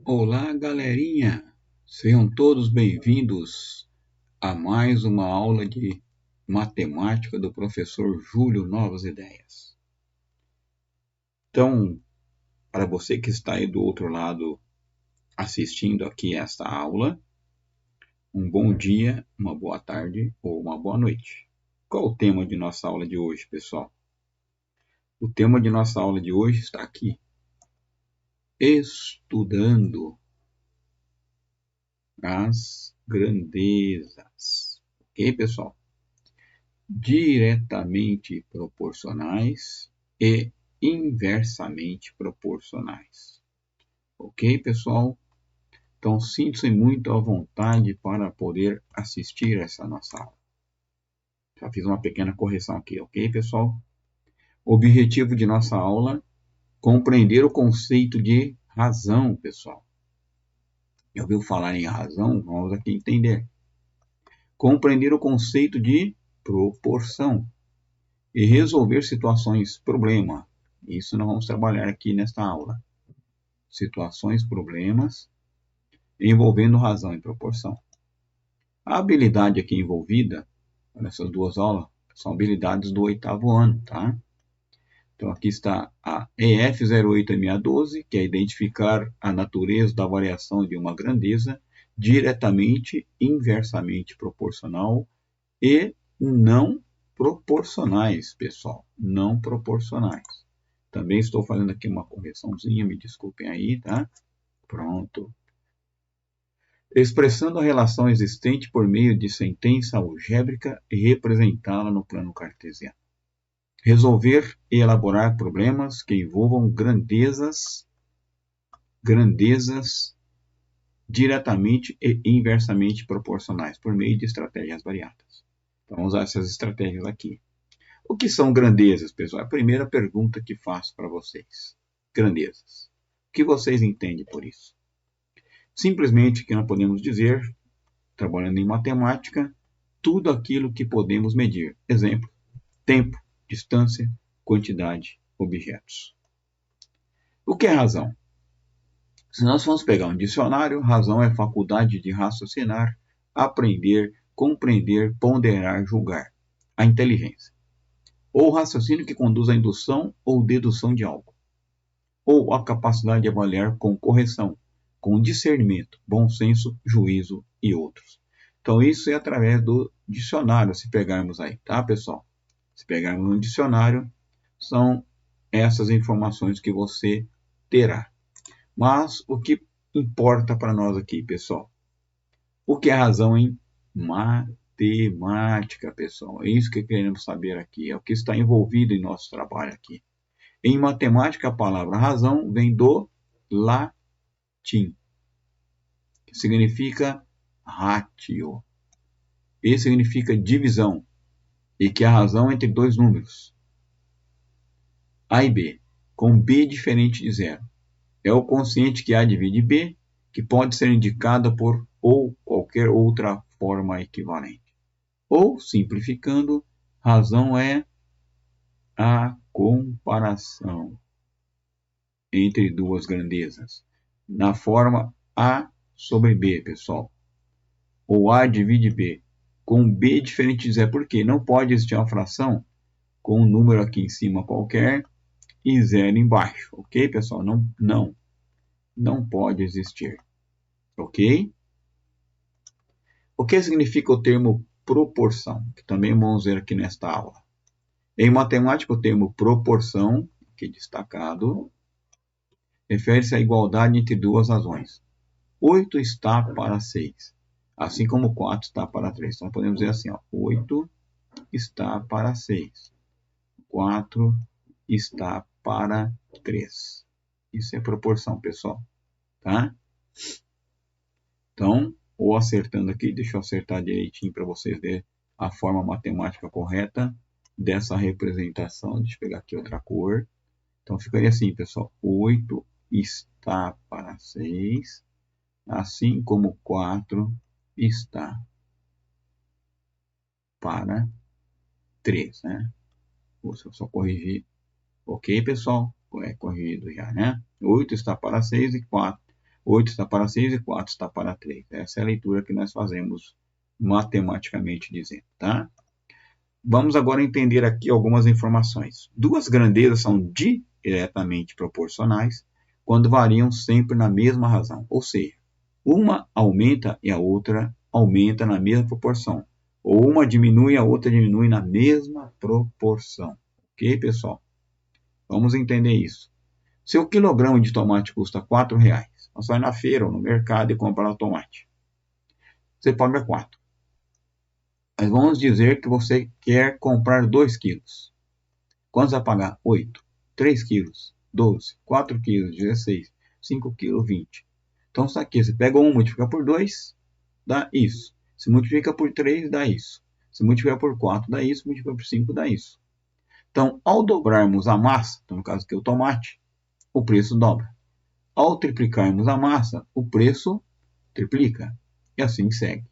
Olá, galerinha! Sejam todos bem-vindos a mais uma aula de matemática do professor Júlio Novas Ideias. Então, para você que está aí do outro lado assistindo aqui esta aula, um bom dia, uma boa tarde ou uma boa noite. Qual o tema de nossa aula de hoje, pessoal? O tema de nossa aula de hoje está aqui: estudando as grandezas. Ok, pessoal? Diretamente proporcionais e inversamente proporcionais. Ok, pessoal? Então, sintam-se muito à vontade para poder assistir essa nossa aula. Já fiz uma pequena correção aqui, ok, pessoal? O objetivo de nossa aula é compreender o conceito de razão, pessoal. Já ouviu falar em razão? Vamos aqui entender. Compreender o conceito de proporção e resolver situações problema. Isso nós vamos trabalhar aqui nesta aula. Situações, problemas, envolvendo razão e proporção. A habilidade aqui envolvida nessas duas aulas são habilidades do 8º ano, tá? Então aqui está a EF08612, que é identificar a natureza da variação de uma grandeza diretamente, inversamente proporcional e não proporcionais, pessoal, não proporcionais. Também estou fazendo aqui uma correçãozinha, me desculpem aí, tá? Pronto. Expressando a relação existente por meio de sentença algébrica e representá-la no plano cartesiano. Resolver e elaborar problemas que envolvam grandezas diretamente e inversamente proporcionais por meio de estratégias variadas. Então, vamos usar essas estratégias aqui. O que são grandezas, pessoal? É a primeira pergunta que faço para vocês. Grandezas. O que vocês entendem por isso? Simplesmente que nós podemos dizer, trabalhando em matemática, tudo aquilo que podemos medir. Exemplo, tempo, distância, quantidade, objetos. O que é razão? Se nós formos pegar um dicionário, razão é faculdade de raciocinar, aprender, compreender, ponderar, julgar. A inteligência. Ou raciocínio que conduz à indução ou dedução de algo. Ou a capacidade de avaliar com correção, com discernimento, bom senso, juízo e outros. Então, isso é através do dicionário, se pegarmos aí, tá, pessoal? Se pegarmos no dicionário, são essas informações que você terá. Mas o que importa para nós aqui, pessoal? O que é razão em matemática, pessoal? É isso que queremos saber aqui, é o que está envolvido em nosso trabalho aqui. Em matemática, a palavra razão vem do latim, que significa ratio, e significa divisão, e que a razão é entre dois números, A e B, com B diferente de zero. É o quociente que A divide B, que pode ser indicada por ou qualquer outra forma equivalente. Ou, simplificando, razão é a comparação entre duas grandezas, na forma A sobre B, pessoal. Ou A divide B, com B diferente de zero. Por quê? Não pode existir uma fração com um número aqui em cima qualquer e zero embaixo, ok, pessoal? Não pode existir, ok? O que significa o termo proporção? Que também vamos ver aqui nesta aula. Em matemática, o termo proporção, aqui destacado, refere-se à igualdade entre duas razões. 8 está para 6, assim como 4 está para 3. Então, podemos dizer assim, ó, 8 está para 6, 4 está para 3. Isso é proporção, pessoal. Tá? Então, ou acertando aqui, deixa eu acertar direitinho para vocês verem a forma matemática correta dessa representação. Deixa eu pegar aqui outra cor. Então, ficaria assim, pessoal. 8 está para 6, assim como 4 está para 3, né? Vou só corrigir. Ok, pessoal? É corrigido já, né? 8 está para 6 e 4. 8 está para 6 e 4 está para 3. Essa é a leitura que nós fazemos matematicamente dizendo, tá? Vamos agora entender aqui algumas informações. Duas grandezas são diretamente proporcionais quando variam sempre na mesma razão, ou seja, uma aumenta e a outra aumenta na mesma proporção, ou uma diminui e a outra diminui na mesma proporção. Ok, pessoal? Vamos entender isso. Se o quilograma de tomate custa R$4, você vai na feira ou no mercado e compra o tomate. Você paga 4. Mas vamos dizer que você quer comprar 2 quilos. Quanto você vai pagar? 8. 3 quilos, 12. 4 quilos, 16. 5 quilos, 20. Então, isso aqui, você pega 1, multiplica por 2, dá isso. Se multiplica por 3, dá isso. Se multiplica por 4, dá isso. Multiplica por 5, dá isso. Então, ao dobrarmos a massa, então, no caso aqui o tomate, o preço dobra. Ao triplicarmos a massa, o preço triplica. E assim segue.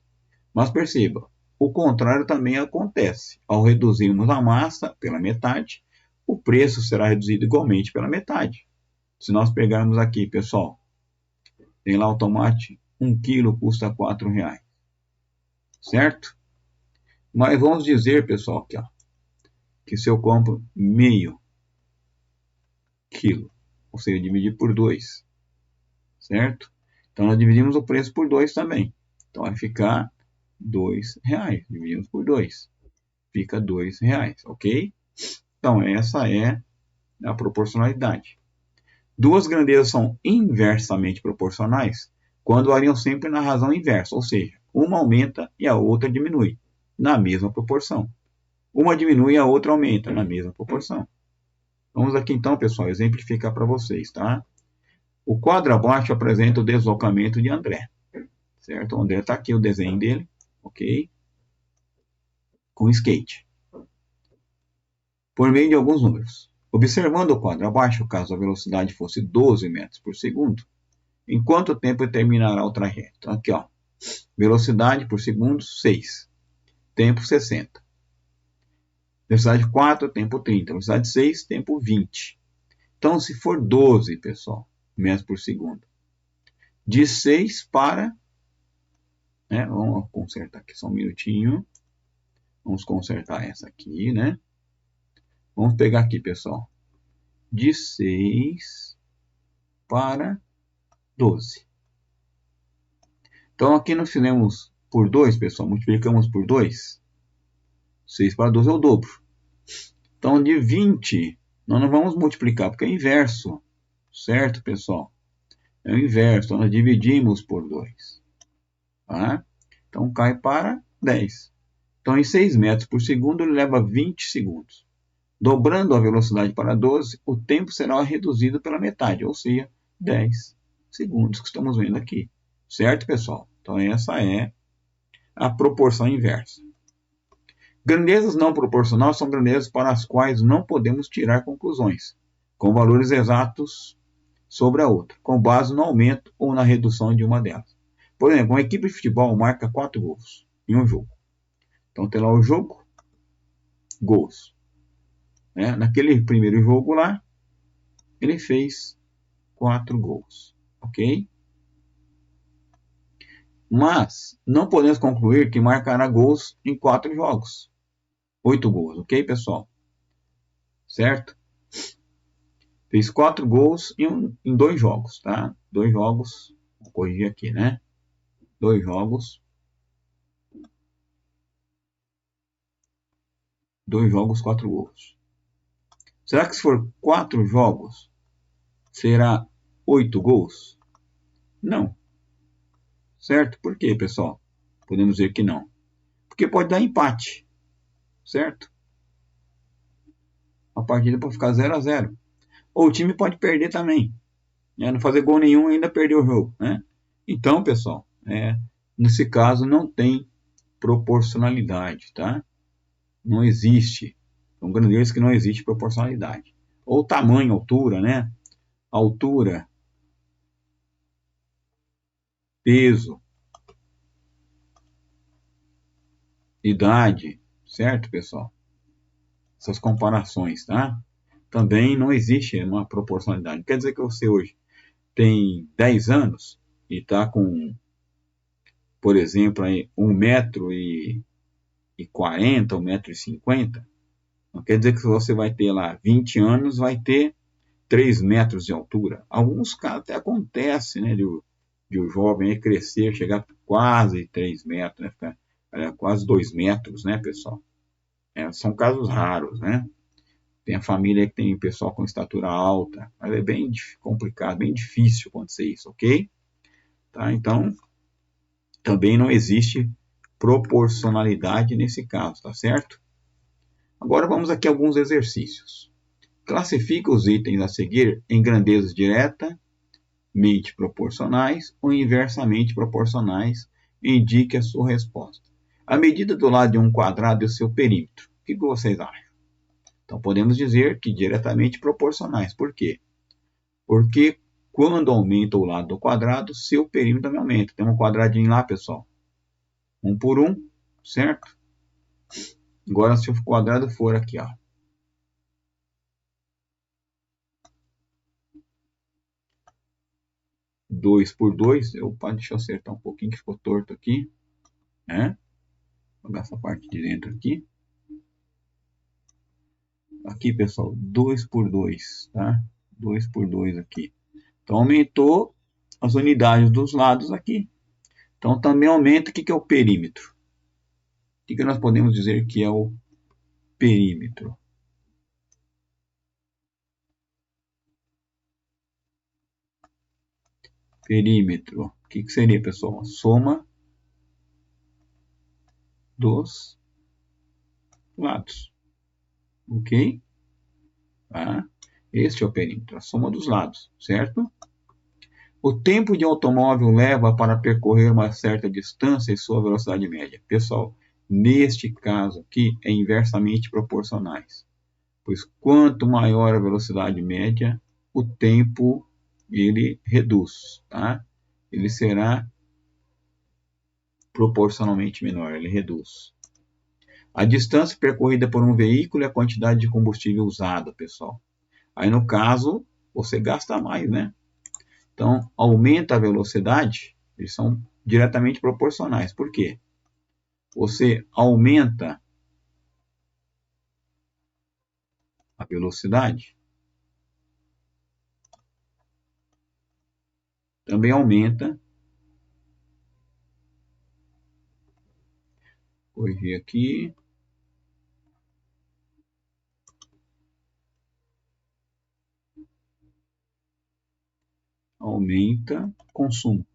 Mas perceba, o contrário também acontece. Ao reduzirmos a massa pela metade, o preço será reduzido igualmente pela metade. Se nós pegarmos aqui, pessoal, tem lá o tomate, 1 quilo custa R$4, certo? Mas vamos dizer, pessoal, aqui, ó, que se eu compro meio quilo, ou seja, dividir por 2, certo? Então nós dividimos o preço por 2 também. Então vai ficar R$2. Dividimos por 2. Fica R$2, ok? Então essa é a proporcionalidade. Duas grandezas são inversamente proporcionais quando variam sempre na razão inversa, ou seja, uma aumenta e a outra diminui, na mesma proporção. Uma diminui e a outra aumenta, na mesma proporção. Vamos aqui então, pessoal, exemplificar para vocês, tá? O quadro abaixo apresenta o deslocamento de André, certo? O André está aqui, o desenho dele, ok? Com skate. Por meio de alguns números. Observando o quadro abaixo, caso a velocidade fosse 12 metros por segundo, em quanto tempo terminará o trajeto? Então, aqui, ó, velocidade por segundo, 6. Tempo, 60. Velocidade 4, tempo 30. Velocidade 6, tempo 20. Então, se for 12, pessoal, metros por segundo, de 6 para... Né, vamos consertar aqui só um minutinho. Vamos consertar essa aqui, né? Vamos pegar aqui, pessoal. De 6 para 12. Então, aqui nós fizemos por 2, pessoal. Multiplicamos por 2. 6 para 12 é o dobro. Então, de 20, nós não vamos multiplicar, porque é inverso. Certo, pessoal? É o inverso. Então, nós dividimos por 2. Tá? Então, cai para 10. Então, em 6 metros por segundo, ele leva 20 segundos. Dobrando a velocidade para 12, o tempo será reduzido pela metade, ou seja, 10 segundos que estamos vendo aqui. Certo, pessoal? Então, essa é a proporção inversa. Grandezas não proporcionais são grandezas para as quais não podemos tirar conclusões, com valores exatos sobre a outra, com base no aumento ou na redução de uma delas. Por exemplo, uma equipe de futebol marca 4 gols em um jogo. Então, tem lá o jogo, gols. Naquele primeiro jogo lá, ele fez 4 gols, ok? Mas não podemos concluir que marcará gols em 4 jogos. 8 gols, ok, pessoal? Certo? Fez 4 gols em 2 jogos, tá? 2 jogos, vou corrigir aqui, né? 2 jogos. 2 jogos, 4 gols. Será que se for 4 jogos, será 8 gols? Não. Certo? Por quê, pessoal? Podemos dizer que não. Porque pode dar empate. Certo? A partida pode ficar 0-0. Ou o time pode perder também. Não fazer gol nenhum e ainda perder o jogo. Né? Então, pessoal, nesse caso não tem proporcionalidade. Tá? Não existe. São grandezas que não existe proporcionalidade. Ou tamanho, altura, né? Altura, peso, idade, certo, pessoal? Essas comparações, tá? Também não existe uma proporcionalidade. Quer dizer que você hoje tem 10 anos, e está com, por exemplo, aí 1,40 m, 1,50 m, não quer dizer que você vai ter lá 20 anos, vai ter 3 metros de altura. Alguns casos até acontece, né, de o jovem crescer, chegar a quase 3 metros, né, ficar quase 2 metros, né, pessoal? São casos raros, né? Tem a família que tem pessoal com estatura alta, mas é bem complicado, bem difícil acontecer isso, ok? Tá? Então, também não existe proporcionalidade nesse caso, tá certo? Agora vamos aqui a alguns exercícios. Classifica os itens a seguir em grandezas diretamente proporcionais ou inversamente proporcionais e indique a sua resposta. A medida do lado de um quadrado é o seu perímetro. O que vocês acham? Então podemos dizer que diretamente proporcionais. Por quê? Porque quando aumenta o lado do quadrado, seu perímetro também aumenta. Tem um quadradinho lá, pessoal. 1 por 1, certo? Agora se o quadrado for aqui, ó. 2 por 2, opa, deixa eu acertar um pouquinho que ficou torto aqui, né? Vou pegar essa parte de dentro aqui. Aqui, pessoal, 2 por 2, tá? 2 por 2 aqui. Então, aumentou as unidades dos lados aqui. Então, também aumenta o que é o perímetro. O que nós podemos dizer que é o perímetro? Perímetro. O que seria, pessoal? A soma dos lados. Ok? Tá? Este é o perímetro, a soma dos lados, certo? O tempo de automóvel leva para percorrer uma certa distância e sua velocidade média. Pessoal, neste caso aqui é inversamente proporcionais, pois quanto maior a velocidade média, o tempo ele reduz, tá? Ele será proporcionalmente menor, ele reduz. A distância percorrida por um veículo é a quantidade de combustível usado, pessoal. Aí no caso, você gasta mais, né? Então, aumenta a velocidade, eles são diretamente proporcionais. Por quê? Você aumenta a velocidade, também aumenta, corrigir aqui, aumenta o consumo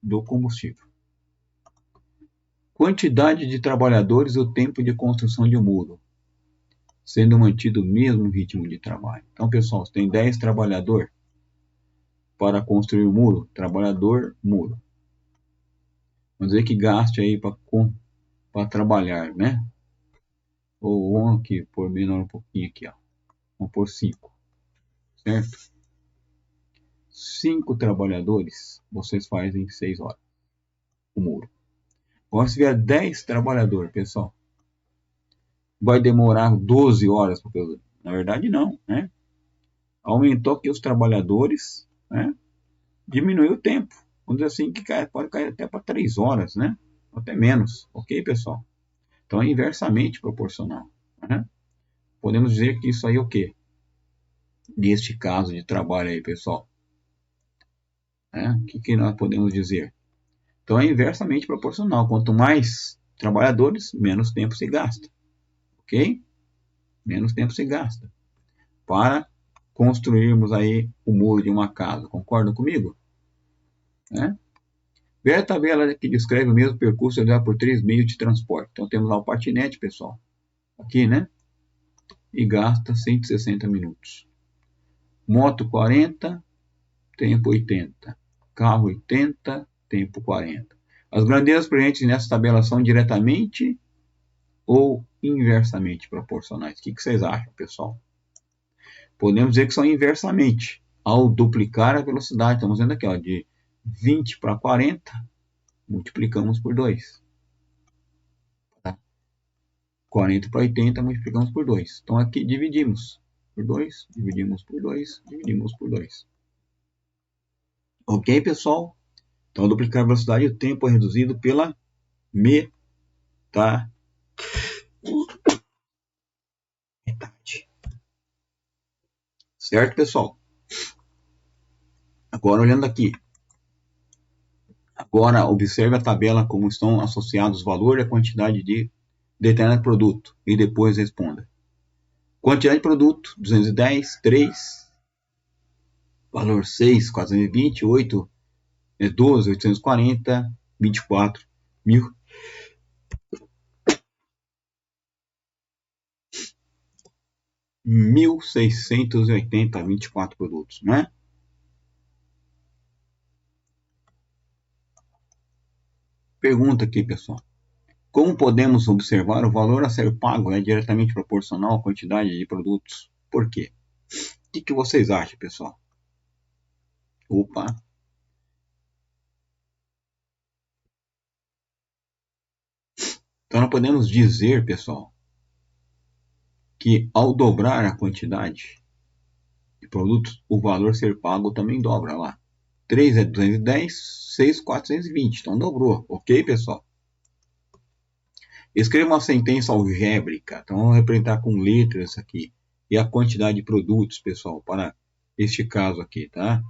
do combustível. Quantidade de trabalhadores e o tempo de construção de um muro, sendo mantido o mesmo ritmo de trabalho. Então, pessoal, se tem 10 trabalhadores para construir o muro, trabalhador, muro. Vamos dizer que gaste aí para trabalhar, né? Ou vamos aqui, por menor um pouquinho aqui, ó. Vamos por 5, certo? 5 trabalhadores, vocês fazem em 6 horas o muro. Agora, se vier 10 trabalhadores, pessoal, vai demorar 12 horas. Porque, na verdade, não, né? Aumentou aqui os trabalhadores, né? Diminuiu o tempo. Vamos dizer assim, que pode cair até para 3 horas, né? Até menos, ok, pessoal? Então, é inversamente proporcional, né? Podemos dizer que isso aí é o quê? Neste caso de trabalho aí, pessoal. O que nós podemos dizer? Então, é inversamente proporcional. Quanto mais trabalhadores, menos tempo se gasta. Ok? Menos tempo se gasta para construirmos aí o muro de uma casa. Concordam comigo? Ver a tabela que descreve o mesmo percurso por 3 meios de transporte. Então, temos lá o patinete, pessoal. Aqui, né? E gasta 160 minutos. Moto 40, tempo 80. Carro 80, tempo 40. As grandezas presentes nessa tabela são diretamente ou inversamente proporcionais? O que vocês acham, pessoal? Podemos dizer que são inversamente. Ao duplicar a velocidade, estamos vendo aqui, ó, de 20 para 40, multiplicamos por 2. Tá? 40 para 80, multiplicamos por 2. Então aqui dividimos por 2, dividimos por 2, dividimos por 2. Ok, pessoal? Então, ao duplicar a velocidade, o tempo é reduzido pela metade. Certo, pessoal? Agora, olhando aqui. Agora, observe a tabela como estão associados o valor e a quantidade de determinado produto. E depois responda. Quantidade de produto, 210, 3. Valor 6, 420, 8, 12, 840, 24, 1000. 1.680, 24 produtos, né? Pergunta aqui, pessoal. Como podemos observar o valor a ser pago é diretamente proporcional à quantidade de produtos? Por quê? O que vocês acham, pessoal? Opa! Então, nós podemos dizer, pessoal, que ao dobrar a quantidade de produtos, o valor a ser pago também dobra lá. 3 é 210, 6, 420. Então, dobrou. Ok, pessoal? Escreva uma sentença algébrica. Então, vamos representar com letras aqui. E a quantidade de produtos, pessoal, para este caso aqui, tá?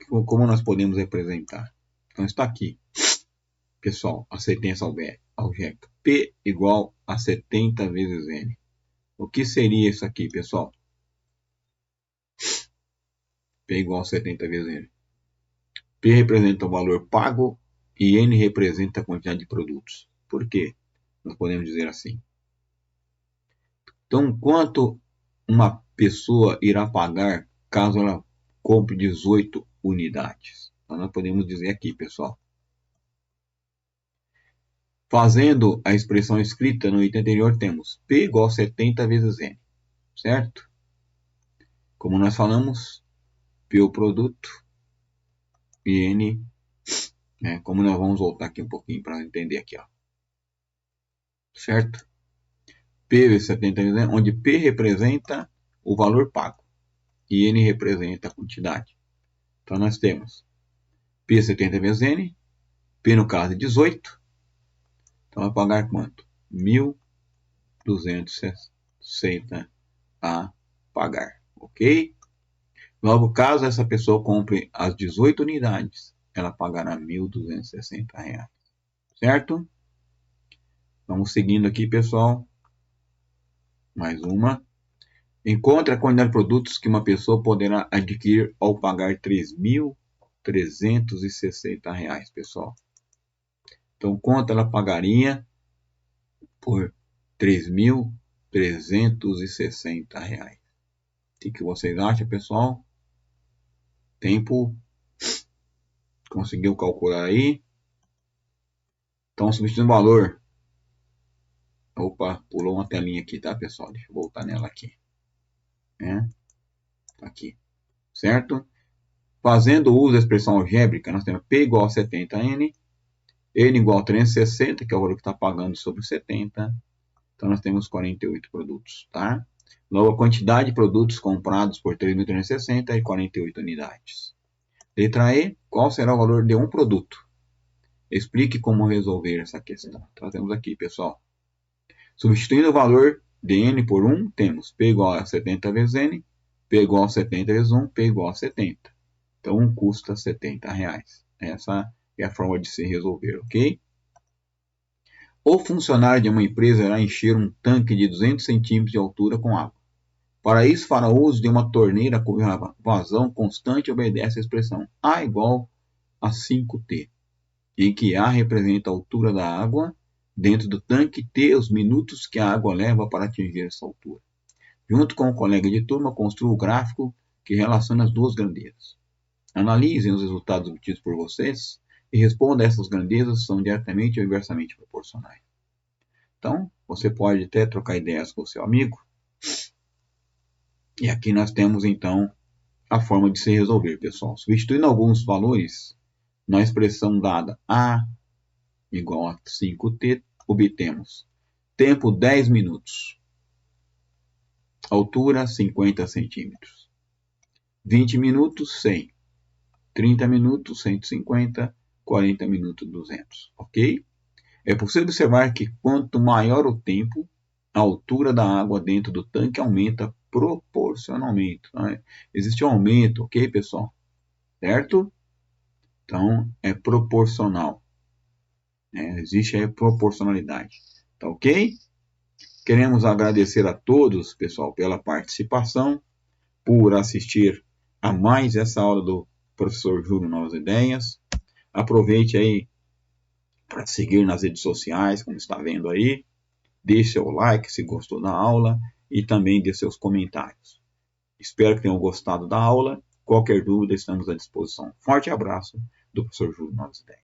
Como nós podemos representar? Então, está aqui, pessoal, a sentença algébrica. P igual a 70 vezes N. O que seria isso aqui, pessoal? P igual a 70 vezes N. P representa o valor pago e N representa a quantidade de produtos. Por quê? Nós podemos dizer assim. Então, quanto uma pessoa irá pagar caso ela compre 18 unidades? Então, nós podemos dizer aqui, pessoal. Fazendo a expressão escrita no item anterior, temos P igual a 70 vezes N, certo? Como nós falamos, P o produto e N, como nós vamos voltar aqui um pouquinho para entender aqui, ó. Certo? P vezes 70 vezes N, onde P representa o valor pago e N representa a quantidade. Então, nós temos P 70 vezes N, P no caso é 18, então vai pagar quanto? 1.260 a pagar, ok? Logo, caso essa pessoa compre as 18 unidades, ela pagará R$ 1.260, certo? Vamos seguindo aqui, pessoal. Mais uma. Encontre a quantidade de produtos que uma pessoa poderá adquirir ao pagar R$ 3.360, pessoal. Então, quanto ela pagaria por R$ 3.360? O que vocês acham, pessoal? Tempo. Conseguiu calcular aí? Então, substituindo o valor. Opa, pulou uma telinha aqui, tá, pessoal? Deixa eu voltar nela aqui. Aqui. Certo? Fazendo uso da expressão algébrica, nós temos P igual a 70N, N igual a 360, que é o valor que está pagando sobre 70. Então, nós temos 48 produtos, tá? Logo, a quantidade de produtos comprados por 3.360 é 48 unidades. Letra E, qual será o valor de um produto? Explique como resolver essa questão. Então, temos aqui, pessoal. Substituindo o valor de N por 1, temos P igual a 70 vezes N, P igual a 70 vezes 1, P igual a 70. Então, 1 custa R$70. Essa é a forma de se resolver, ok? O funcionário de uma empresa irá encher um tanque de 200 centímetros de altura com água. Para isso, fará uso de uma torneira com vazão constante e obedece à expressão A igual a 5T, em que A representa a altura da água dentro do tanque, T os minutos que a água leva para atingir essa altura. Junto com o colega de turma, construa o gráfico que relaciona as duas grandezas. Analisem os resultados obtidos por vocês e respondam a essas grandezas, são diretamente ou inversamente proporcionais. Então, você pode até trocar ideias com o seu amigo. E aqui nós temos, então, a forma de se resolver, pessoal. Substituindo alguns valores na expressão dada A igual a 5T, obtemos tempo 10 minutos, altura 50 centímetros, 20 minutos 100, 30 minutos, 150, 40 minutos, 200, ok? É possível observar que quanto maior o tempo, a altura da água dentro do tanque aumenta proporcionalmente. Né? Existe um aumento, ok, pessoal? Certo? Então, é proporcional. Existe aí proporcionalidade. Tá ok? Queremos agradecer a todos, pessoal, pela participação, por assistir a mais essa aula do professor Júlio Novas Ideias. Aproveite aí para seguir nas redes sociais, como está vendo aí. Deixe seu like se gostou da aula e também dê seus comentários. Espero que tenham gostado da aula. Qualquer dúvida, estamos à disposição. Forte abraço do professor Júlio Novas Ideias.